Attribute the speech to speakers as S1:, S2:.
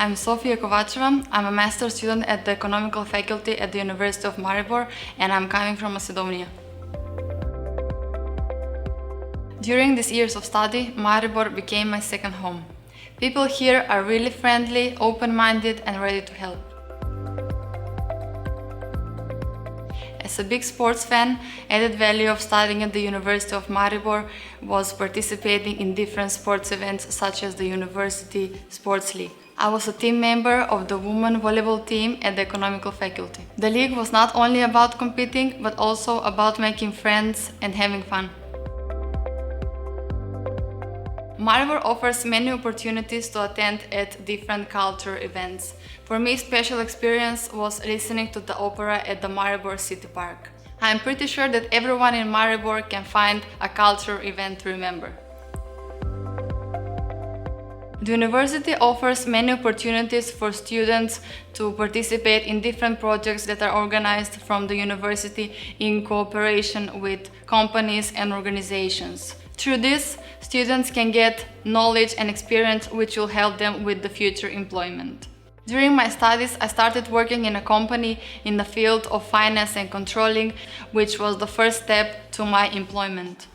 S1: I'm Sofia Kovacheva. I'm a master's student at the Economical Faculty at the University of Maribor, and I'm coming from Macedonia. During these years of study, Maribor became my second home. People here are really friendly, open-minded, and ready to help. As a big sports fan, added value of studying at the University of Maribor was participating in different sports events such as the University Sports League. I was a team member of the women volleyball team at the Economical Faculty. The league was not only about competing, but also about making friends and having fun. Maribor offers many opportunities to attend at different culture events. For me, special experience was listening to the opera at the Maribor City Park. I'm pretty sure that everyone in Maribor can find a culture event to remember. The university offers many opportunities for students to participate in different projects that are organized from the university in cooperation with companies and organizations. Through this, students can get knowledge and experience which will help them with the future employment. During my studies, I started working in a company in the field of finance and controlling, which was the first step to my employment.